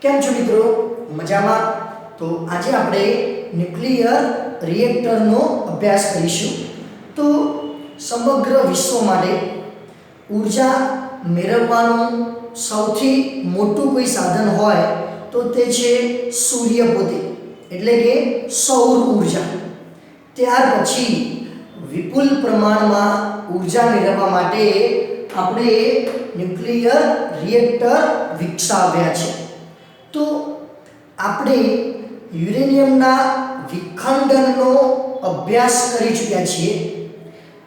કેમ છો મિત્રો? મજામાં? તો આજે આપણે ન્યુક્લિયર રિએક્ટરનો અભ્યાસ કરીશું. તો સમગ્ર વિશ્વ માટે ઊર્જા મેળવવાનું સૌથી મોટું કોઈ સાધન હોય તો તે છે સૂર્ય પોતે, એટલે કે સૌર ઊર્જા. ત્યાર પછી વિપુલ પ્રમાણમાં ઊર્જા મેળવવા માટે આપણે ન્યુક્લિયર રિએક્ટર વિકસાવ્યા છે. તો આપણે યુરેનિયમના વિખંડનનો અભ્યાસ કરી ચૂક્યા છીએ.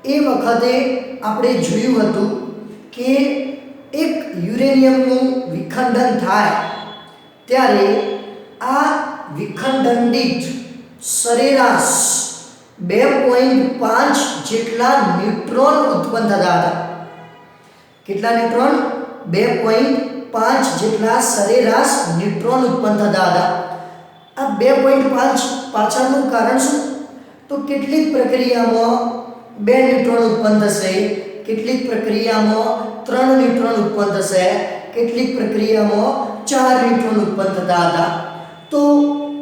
એ વખતે આપણે જોયું હતું કે એક યુરેનિયમનું વિખંડન થાય ત્યારે આ વિખંડન દીઠ સરેરાશ 2.5 જેટલા ન્યુટ્રોન ઉત્પન્ન થતા હતા. કેટલા ન્યુટ્રોન? 2.5 જેટલા સરેરાશ ન્યુટ્રોન ઉત્પન્ન થતા હતા. આ 2.5 પાછળનું કારણ શું? તો કેટલીક પ્રક્રિયામાં 2 ન્યુટ્રોન ઉત્પન્ન થશે, કેટલીક પ્રક્રિયામાં 3 ન્યુટ્રોન ઉત્પન્ન થશે, કેટલીક પ્રક્રિયામાં 4 ન્યુટ્રોન ઉત્પન્ન થતા હતા. તો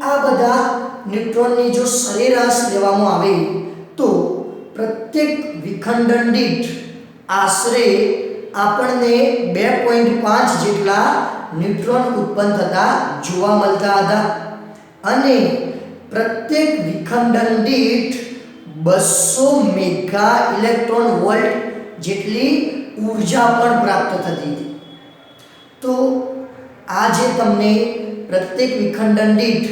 આ બધા ન્યુટ્રોનની જો સરેરાશ લેવામાં આવે તો પ્રત્યેક વિખંડન દીઠ આશરે આપણને 2.5 જેટલા ન્યુટ્રોન ઉત્પન્ન થતા જોવા મળતા હતા અને પ્રત્યેક વિખંડન દીઠ 200 મેગા ઇલેક્ટ્રોન વોલ્ટ જેટલી ઊર્જા પણ પ્રાપ્ત થતી હતી. તો આ જે તમને પ્રત્યેક વિખંડન દીઠ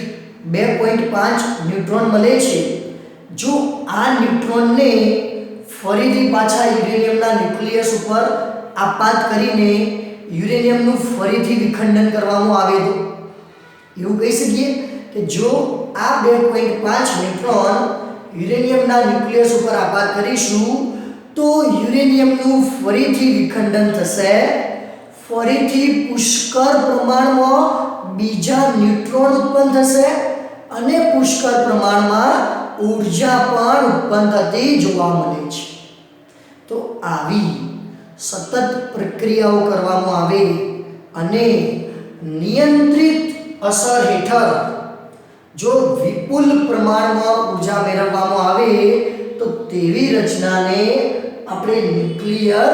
2.5 ન્યુટ્રોન મળે છે, જો આ ન્યુટ્રોનને ફરીથી પાછા યુરેનિયમના ન્યુક્લિયસ ઉપર આપાત કરીને યુરેનિયમનું ફરીથી વિખંડન કરવામાં આવે તો એવું કહી શકીએ કે જો આ 2.5 ન્યુટ્રોન યુરેનિયમના ન્યુક્લિયસ ઉપર આપાત કરીશું તો યુરેનિયમનું ફરીથી વિખંડન થશે, ફરીથી પુષ્કળ પ્રમાણમાં બીજા ન્યુટ્રોન ઉત્પન્ન થશે અને પુષ્કળ પ્રમાણમાં ઊર્જા પણ ઉત્પન્ન થતી જોવા મળે છે. તો આવી સતત પ્રક્રિયાઓ કરવામાં આવે અને નિયંત્રિત અસર હેઠળ જો વિપુલ પ્રમાણમાં ઊર્જા મેળવવામાં આવે તો તેવી રચનાને આપણે ન્યુક્લિયર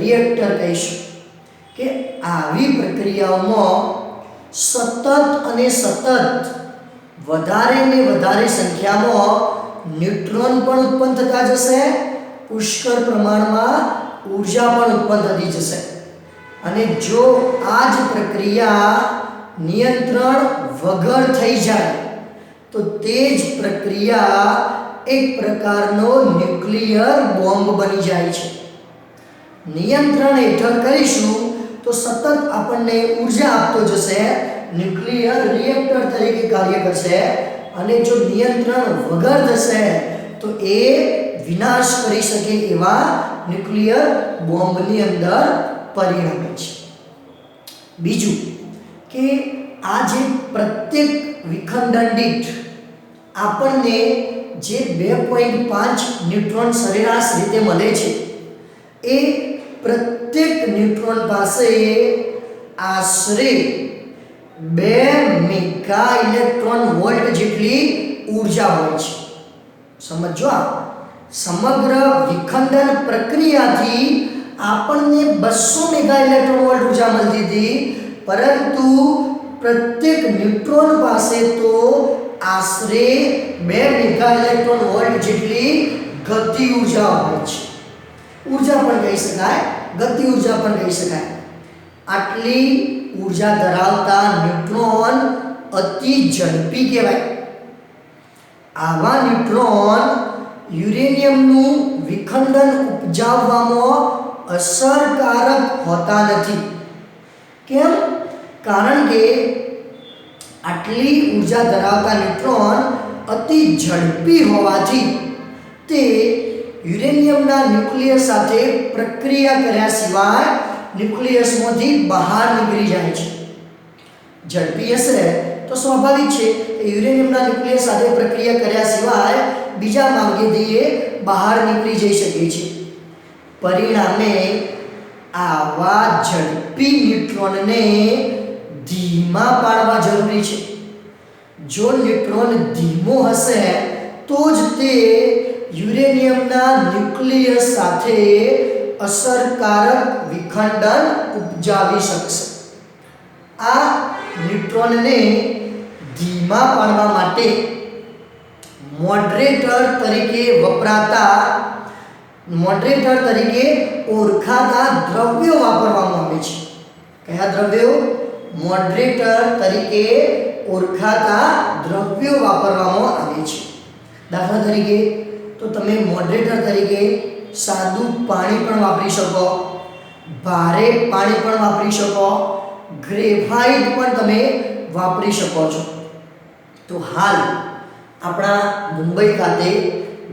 રિએક્ટર કહીશું. કે આવી પ્રક્રિયાઓમાં સતત અને સતત વધારે ને વધારે સંખ્યામાં ન્યુટ્રોન પણ ઉત્પન્ન થતા જશે, પુષ્કળ પ્રમાણમાં ઊર્જા પણ ઉત્પન્ન થતી જશે અને જો આ જ પ્રક્રિયા નિયંત્રણ વગર થઈ જાય તો તે જ પ્રક્રિયા એક પ્રકારનો ન્યુક્લિયર બોમ્બ બની જાય છે. નિયંત્રણ હેઠળ કરીશું તો સતત આપણને ઊર્જા આપતો જશે, ન્યુક્લિયર રિએક્ટર તરીકે કાર્ય કરશે અને જો નિયંત્રણ વગર થશે તો એ વિનાશ કરી શકે એવા ન્યુક્લિયર બોમ્બની અંદર પરિણમે છે. બીજું કે આ જે પ્રત્યેક વિખંડન દીઠ આપણને જે 2.5 ન્યુટ્રોન સરેરાશ રીતે મળે છે એ પ્રત્યેક ન્યુટ્રોન પાસે આશરે 2 મેગા ઇલેક્ટ્રોન વોલ્ટ જેટલી ઊર્જા હોય છે. સમજો, આ સમગ્ર વિખંડન પ્રક્રિયાથી આપણને 200 મેગા ઇલેક્ટ્રોન વોલ્ટ ઊર્જા મળતી હતી, પરંતુ પ્રત્યેક ન્યુટ્રોન પાસે તો આશરે 2 મેગા ઇલેક્ટ્રોન વોલ્ટ જેટલી ગતિ ઊર્જા હોય છે. ઊર્જા પણ કહી શકાય, ગતિ ઊર્જા પણ કહી શકાય. આટલી ઊર્જા ધરાવતા ન્યુટ્રોન અતિ ઝડપી કહેવાય. આવા ન્યુટ્રોન યુરેનિયમનું વિખંડન ઉપજાવવામાં અસરકારક હોતા નથી. કેમ? કારણ કે આટલી ઊર્જા ધરાવતા ન્યુટ્રોન અતિ ઝડપી હોવાથી તે યુરેનિયમના ન્યુક્લિયસ સાથે પ્રક્રિયા કર્યા સિવાય ન્યુક્લિયસમાંથી બહાર નીકળી જાય છે. ઝડપી હશે તો સ્વાભાવિક છે કે યુરેનિયમના ન્યુક્લિયસ સાથે પ્રક્રિયા કર્યા સિવાય બીજા માર્ગેથી એ બહાર નીકળી જઈ શકે છે. પરિણામે આવા ઝડપી ન્યુટ્રોનને ધીમા પાડવા જરૂરી છે. જો ન્યુટ્રોન ધીમો હશે તો જ તે યુરેનિયમના ન્યુક્લિયસ સાથે અસરકારક વિખંડન ઉપજાવી શકશે. આ ન્યુટ્રોનને ધીમા પાડવા માટે મોડરેટર તરીકે ઓળખાતા દ્રવ્યો વાપરવામાં આવે છે. કયા દ્રવ્યો? મોડરેટર તરીકે ઓળખાતા દ્રવ્યો વાપરવામાં આવે છે. દાખલા તરીકે તો તમે મોડરેટર તરીકે સાદું પાણી પણ વાપરી શકો, ભારે પાણી પણ વાપરી શકો, ગ્રેફાઇટ પણ તમે વાપરી શકો છો. તો હાલ આપણા મુંબઈ ખાતે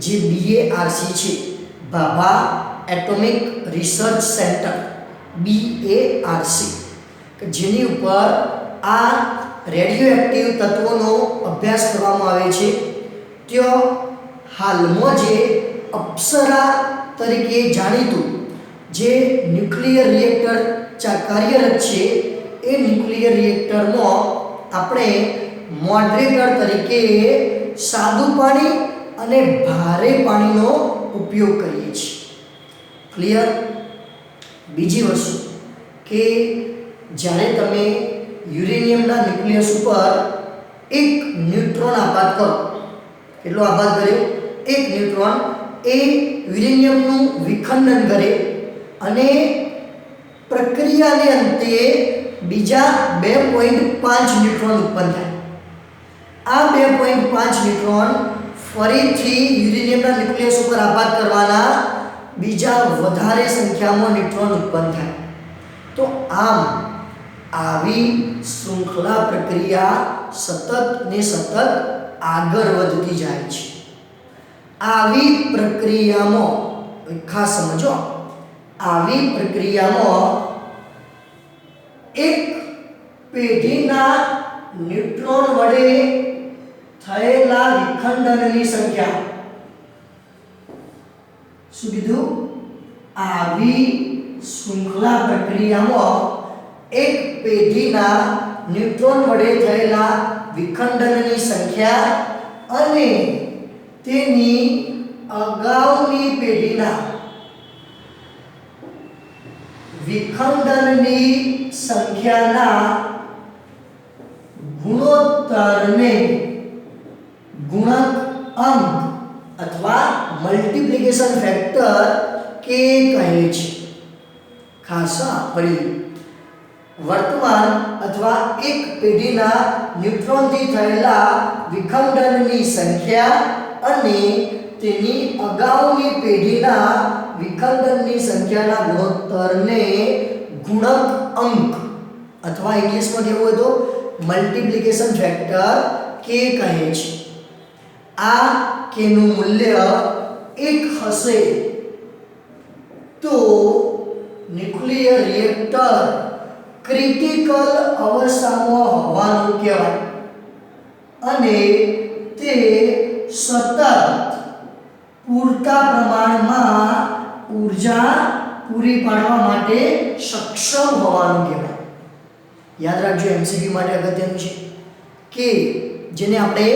જે BARC છે, Bhabha atomic research centre, BARC, જેની ઉપર આ રેડિયોએક્ટિવ તત્વોનો અભ્યાસ કરવામાં આવે છે, ત્યાં હાલમાં જે અપ્સરા તરીકે જાણીતું જે ન્યુક્લિયર રિએક્ટર કાર્યરત છે, એ ન્યુક્લિયર રિએક્ટરમાં આપણે મોડરેટર તરીકે સાદું પાણી અને ભારે પાણીનો ઉપયોગ કરીએ છીએ. ક્લિયર? બીજી વસ્તુ કે જ્યારે તમે યુરેનિયમના ન્યુક્લિયસ ઉપર એક ન્યુટ્રોન આઘાત કરો, કેટલો આઘાત કર્યો? એક ન્યુટ્રોન, એ યુરેનિયમનું વિખંડન કરે અને પ્રક્રિયાને અંતે બીજા 2.5 ન્યુટ્રોન ઉત્પન્ન થાય. આ 2.5 ન્યુટ્રોન ફરીથી યુરેનિયમના ન્યુક્લિયસ ઉપર આઘાત કરવાના બીજા વધારે સંખ્યામાં ન્યુટ્રોન ઉત્પન્ન થાય. તો આમ આવી શૃંખલા પ્રક્રિયા સતત ને સતત આગળ વધતી જાય છે. આવી પ્રક્રિયામાં ખાસ સમજો, આવી પ્રક્રિયામાં એક પેઢીના ન્યુટ્રોન વડે થયેલા વિખંડનની સંખ્યા, શું કીધું? આવી શૃંખલા પ્રક્રિયામાં એક પેઢીના ન્યુટ્રોન વડે થયેલા વિખંડનની સંખ્યા અને તેની અગાઉની પેઢીના વિખંડનની સંખ્યાના ગુણોત્તરને ગુણક અંક અથવા મલ્ટીપ્લિકેશન ફેક્ટર કે કહે છે. ખાસ ફરી વર્તમાન અથવા એક પેઢીના ન્યુટ્રોનથી થયેલા વિખંડનની સંખ્યા અને તેની અગાઉની પેઢીના વિખંડનની સંખ્યાના ગુણોત્તરને ગુણક અંક અથવા ઇંગ્લિશમાં કેવું હોય તો મલ્ટીપ્લિકેશન ફેક્ટર કે કહે છે. આ કેનું મૂલ્ય 1 હશે તો ન્યુક્લિયર રિએક્ટર ક્રિટિકલ અવસ્થામાં હોવાનું કહેવાય અને તે સતત પૂરતા પ્રમાણમાં ઊર્જા પૂરી પાડવા માટે સક્ષમ હોવાનું કહેવાય. યાદ રાખજો, MCQ માટે અગત્યનું છે કે જેને આપણે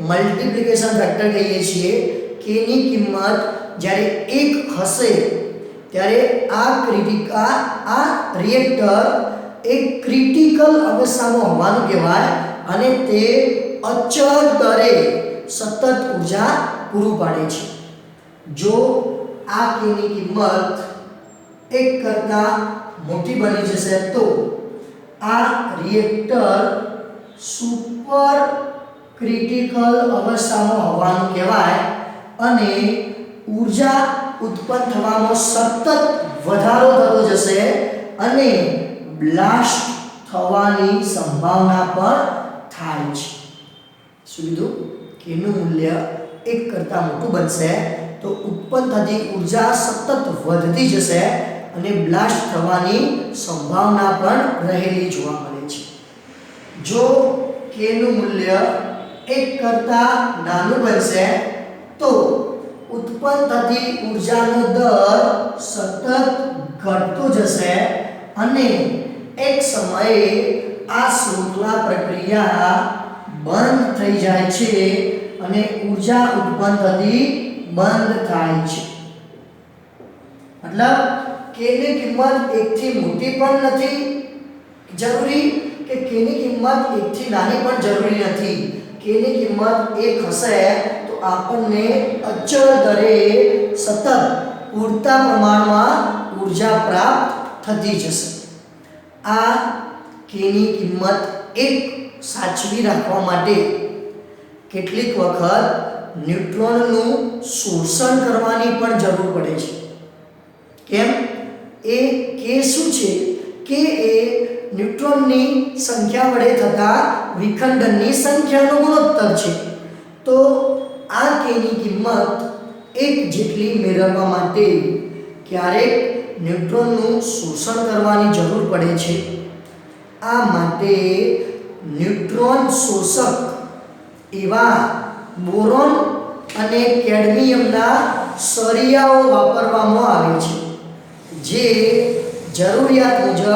મલ્ટીપ્લિકેશન ફેક્ટર કહીએ છીએ, કે ની કિંમત જ્યારે 1 હશે ત્યારે આ રિએક્ટર એક ક્રિટિકલ અવસ્થામાં હોવાનું કહેવાય અને તે અચળ દરે સતત ઊર્જા પૂરું પાડે છે. જો આ કેની કિંમત 1 કરતાં મોટી બની જશે તો આ રિએક્ટર સુપર ક્રિટિકલ અવસ્થામાં હોવાનું કહેવાય અને ઊર્જા ઉત્પન્ન થવામાં સતત વધારો થતો જશે અને બ્લાસ્ટ થવાની સંભાવના પણ થાય છે. શું કીધું? કેનું મૂલ્ય 1 કરતાં મોટું બનશે તો ઉત્પન્ન થતી ઊર્જા સતત વધતી જશે અને બ્લાસ્ટ થવાની સંભાવના પણ રહેલી જોવા મળે છે. જો કેનું મૂલ્ય 1 કરતાં નાનું બનશે તો ઉત્પન્ન થતી ઊર્જાનો દર સતત ઘટતો જશે અને એક સમયે આ શૃંખલા પ્રક્રિયા બંધ થઈ જાય છે અને ઊર્જા ઉત્પન્ન થતી બંધ થાય છે. મતલબ k ની કિંમત 1 થી મોટી પણ નથી જરૂરી કે k ની કિંમત 1 થી નાની પણ જરૂરી નથી. k ની કિંમત 1 હશે તો આપણને અચળ દરે સતત પૂરતા પ્રમાણમાં ઊર્જા પ્રાપ્ત થતી જશે. આ k ની કિંમત 1 સાચવી રાખવા માટે કેટલીક વખત ન્યુટ્રોનનું શોષણ કરવાની પણ જરૂર પડે છે. કેમ? એ k શું છે? k એ ન્યુટ્રોનની સંખ્યા વડે થતા વિખંડનની સંખ્યાનો ગુણોત્તર છે. તો આ k ની કિંમત 1 જેટલી મેળવવા માટે ક્યારેક ન્યુટ્રોનનું શોષણ કરવાની જરૂર પડે છે. આ માટે ન્યુટ્રોન શોષક એવા બોરોન અને કેડમિયમના સળિયાઓ વાપરવામાં આવે છે, જે જરૂરિયાત મુજબ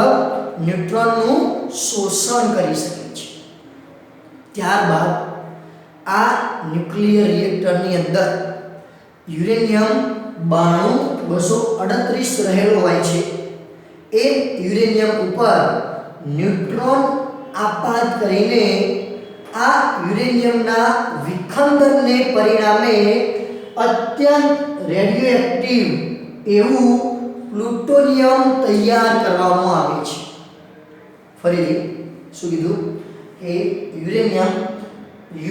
ન્યુટ્રોનનું શોષણ કરી શકે છે. ત્યારબાદ આ ન્યુક્લિયર રિએક્ટરની અંદર યુરેનિયમ 92-238 રહેલો હોય છે. એ યુરેનિયમ ઉપર ન્યુટ્રોન આપાત કરીને આ યુરેનિયમના વિખંડનને પરિણામે અત્યંત રેડિયોએક્ટિવ એવું પ્લુટોનિયમ તૈયાર કરવામાં આવે છે. ફરીથી શું કીધું કે યુરેનિયમ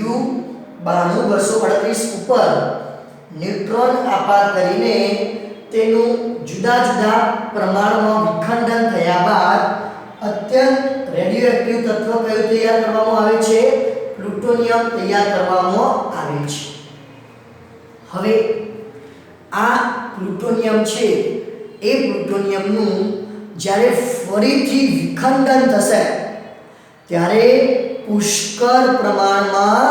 U-92-238 ઉપર ન્યુટ્રોન આપાત કરીને તેનું જુદા જુદા પ્રમાણમાં વિખંડન થયા બાદ અત્યંત રેડિયોએક્ટિવ તત્વ કયું તૈયાર કરવામાં આવે છે? પ્લુટોનિયમ તૈયાર કરવામાં આવે છે. હવે આ પ્લુટોનિયમ છે એ પ્લુટોનિયમનું જ્યારે ફરીથી વિખંડન થશે ત્યારે પુષ્કળ પ્રમાણમાં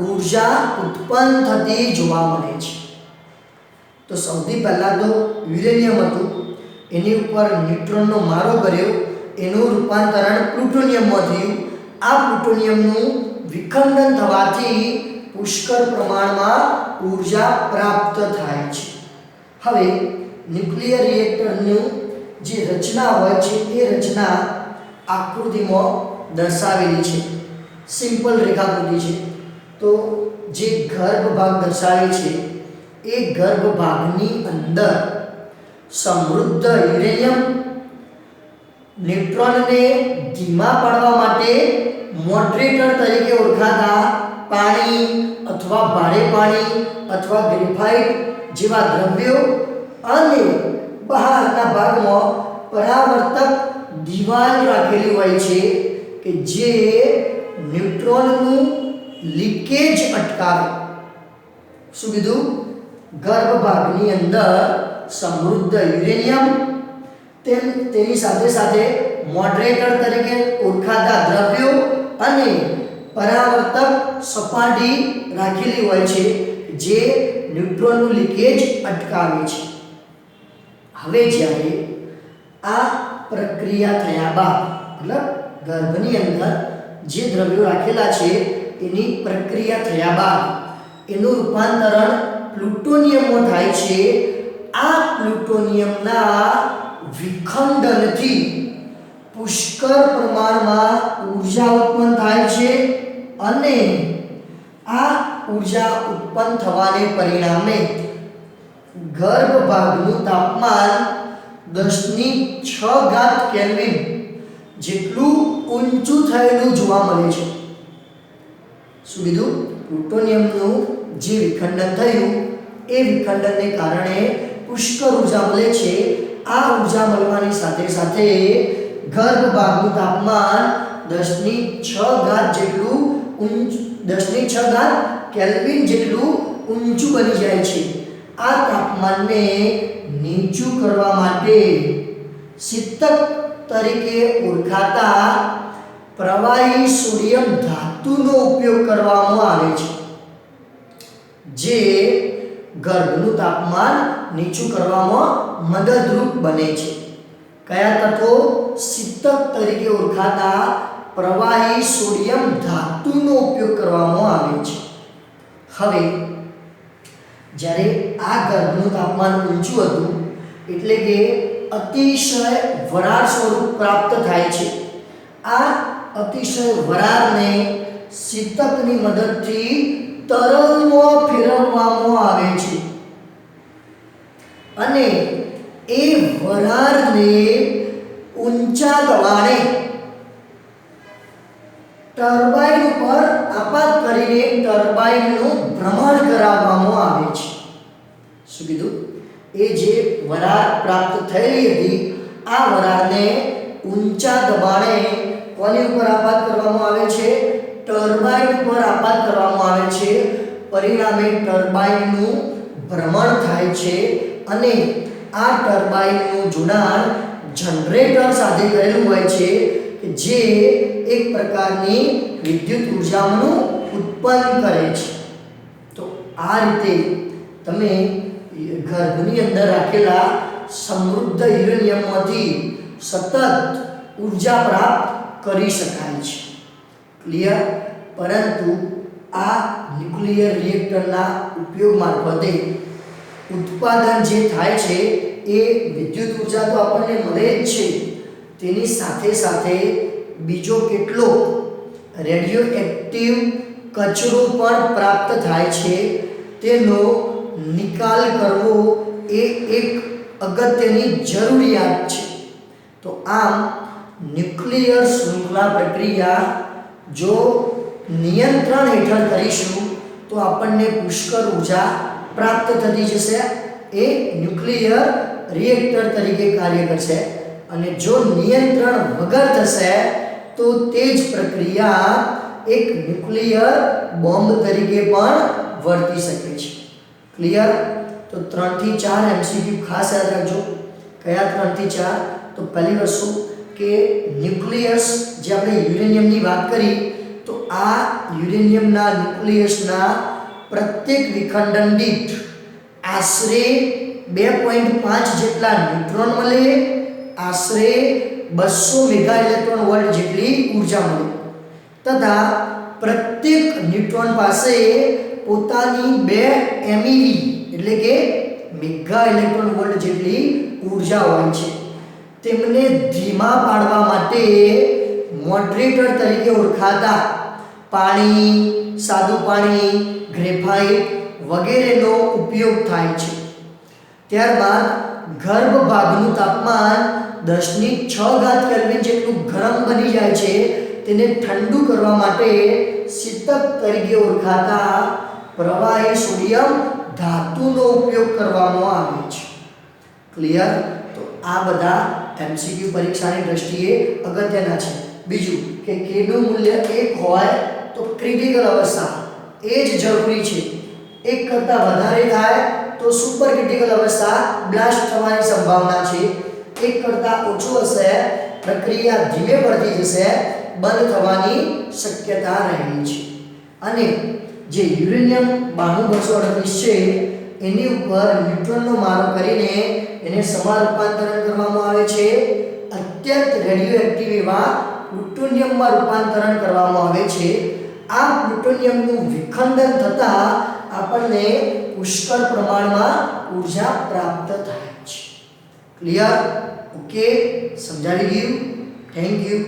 ઊર્જા ઉત્પન્ન થતી જોવા મળે છે. તો સૌથી પહેલા તો યુરેનિયમ હતું, એની ઉપર ન્યુટ્રોનનો મારો કર્યો, એનું રૂપાંતરણ પ્લુટોનિયમમાં થયું. આ પ્લુટોનિયમનું વિખંડન થવાથી પુષ્કળ પ્રમાણમાં ઊર્જા પ્રાપ્ત થાય છે. હવે ન્યુક્લિયર રિએક્ટરનું જે રચના હોય છે એ રચના આકૃતિમાં દર્શાવેલી છે. સિમ્પલ રેખાકૃતિ છે. તો જે ગર્ભ ભાગ દર્શાવે છે એ ગર્ભ ભાગની અંદર સમૃદ્ધ યુરેનિયમ ન્યુટ્રોનને ધીમા પાડવા માટે મોડરેટર તરીકે ઓળખાતા પાણી અથવા ભારે પાણી અથવા ગ્રેફાઇટ જેવા દ્રવ્યો અને બહારના ભાગમાં પરાવર્તક દિવાલ રાખેલી હોય છે કે જે ન્યુટ્રોનનું લીકેજ અટકાવે. શું કીધું? ગર્ભ ભાગની અંદર સમૃદ્ધ યુરેનિયમ તેની સાથે સાથે મોડરેટર તરીકે ઓળખાતા દ્રવ્યો અને પરાવર્તક સપાટી રાખેલી હોય છે જે ન્યુટ્રોનનું લીકેજ અટકાવે છે. હવે જ્યારે આ પ્રક્રિયા થયા બાદ મતલબ ગર્ભની અંદર જે દ્રવ્યો રાખેલા છે એની પ્રક્રિયા થયા બાદ એનું રૂપાંતરણ પ્લુટોનિયમમાં થાય છે. આ પ્લુટોનિયમના વિખંડનથી પુષ્કળ પ્રમાણમાં ઊર્જા ઉત્પન્ન થાય છે અને આ ઊર્જા ઉત્પન્ન થવાને પરિણામે ગર્ભ ભાગનું તાપમાન 10⁶ કેલ્વિન જેટલું ઊંચું થયેલું જોવા મળે છે. શું કીધું? પ્લુટોનિયમનું જે વિખંડન થયું એ વિખંડનને કારણે પુષ્કળ ઊર્જા મળે છે. આ ઊર્જા મળવાની સાથે સાથે ગર્ભ ભાગનું તાપમાન 10⁶ જેટલું ઊંચું 10⁶ કેલ્વિન જેટલું ઊંચું બની જાય છે. આ તાપમાનને નીચું કરવા માટે શીતક તરીકે ઓળખાતા પ્રવાહી સોડિયમ ધાતુનો ઉપયોગ કરવામાં આવે છે, જે ગર્ભનું તાપમાન નીચું કરવામાં મદદરૂપ બને છે. કયા તત્વો? શીતક તરીકે ઓળખાતા પ્રવાહી સોડિયમ ધાતુનો ઉપયોગ કરવામાં આવે છે. હવે જ્યારે આ ગર્ભનું તાપમાન ઊંચું હતું એટલે કે અતિશય વરાળ સ્વરૂપ પ્રાપ્ત થાય છે. આ અતિશય વરાળને શીતકની મદદથી તરલમાં ફેરવવામાં આવે છે અને એ વરાળને ઊંચા દબાણે ટર્બાઇન ઉપર આપાત કરીને ટર્બાઇનનું ભ્રમણ કરાવવામાં આવે છે. શું કીધું? એ જે વરાળ પ્રાપ્ત થયેલી હતી આ વરાળને ઊંચા દબાણે કોની ઉપર આપાત કરવામાં આવે છે? ટર્બાઇન પર આપાત કરવામાં આવે છે. પરિણામે ટર્બાઇનનું ભ્રમણ થાય છે અને આ ટર્બાઇનનું જોડાણ જનરેટર સાથે કરેલું હોય છે કે જે એક પ્રકારની વિદ્યુત ઉર્જાનું ઉત્પન્ન કરે છે. તો આ રીતે તમે ગર્ભની અંદર રાખેલા સમૃદ્ધ યુરેનિયમમાંથી સતત ઉર્જા પ્રાપ્ત કરી શકાય છે. ક્લિયર? પરંતુ આ ન્યુક્લિયર રિએક્ટરના ઉપયોગ મારફતે ઉત્પાદન જે થાય છે એ વિદ્યુત ઉર્જા તો આપણને મળે જ છે, તેની સાથે સાથે બીજો કેટલો રેડિયો એક્ટિવ કચરો પણ પ્રાપ્ત થાય છે. તેનો નિકાલ કરવો એ એક અગત્યની જરૂરિયાત છે. તો આમ ન્યુક્લિયર શૃંખલા પ્રક્રિયા જો નિયંત્રણ હેઠળ કરીશું તો આપણને પુષ્કળ ઉર્જા પ્રાપ્ત થતી જશે. એ ન્યુક્લિયર રિએક્ટર તરીકે કાર્ય કરશે અને જો નિયંત્રણ વગર થશે તો તે જ પ્રક્રિયા એક ન્યુક્લિયર બોમ્બ તરીકે પણ વર્તી શકે છે. ક્લિયર? તો 3 થી 4 એમસીક્યુ ખાસ યાદ રાખજો. કયા 3 થી 4? તો પહેલી વસ્તુ કે ન્યુક્લિયસ જે આપણે યુરેનિયમની વાત કરી તો આ યુરેનિયમના ન્યુક્લિયસના પ્રત્યેક વિખંડન દીઠ આશરે 2.5 જેટલા ન્યુટ્રોન મળે, આશરે 200 મેગા ઇલેક્ટ્રોન વોલ્ટ જેટલી ઉર્જા મળે તથા પ્રત્યેક ન્યુટ્રોન પાસે પોતાની 2 MeV એટલે કે મેગા ઇલેક્ટ્રોન વોલ્ટ જેટલી ઉર્જા હોય છે. તેમને ધીમા પાડવા માટે મોડરેટર તરીકે ઓળખાતા પાણી, સાદું પાણી, ગ્રેફાઇટ વગેરેનો ઉપયોગ થાય છે. ત્યારબાદ ગર્ભ ભાગનું તાપમાન 10⁶ કેલ્વિન જેટલું ગરમ બની જાય છે. તેને ઠંડુ કરવા માટે શીતક તરીકે ઓળખાતા પ્રવાહી સોડિયમ ધાતુનો ઉપયોગ કરવામાં આવે છે. ક્લિયર? તો આ બધા એમસીક્યુ પરીક્ષાની દ્રષ્ટિએ અગત્યના છે. બીજું કે K નું મૂલ્ય 1 હોય તો ક્રિટિકલ અવસ્થા એ જ જરૂરી છે. 1 કરતાં વધારે થાય તો સુપર ક્રિટિકલ અવસ્થા બ્લાસ્ટ થવાની સંભાવના છે. 1 કરતાં ઓછું હશે પ્રક્રિયા ધીમે પડતી જશે, બંધ થવાની શક્યતા રહેલી છે. અને જે યુરેનિયમ 9238 છે એની ઉપર ન્યુટ્રોનનો મારો કરીને એને સમા રૂપાંતરણ કરવામાં આવે છે. અત્યંત રેડિયો એક્ટિવ એવા પ્લુટોનિયમમાં રૂપાંતરણ કરવામાં આવે છે. આ પ્લુટોનિયમનું વિખંડન થતાં આપણને પુષ્કળ પ્રમાણમાં ઉર્જા પ્રાપ્ત થાય છે. ક્લિયર? ઓકે, સમજાવી ગયું? Thank you.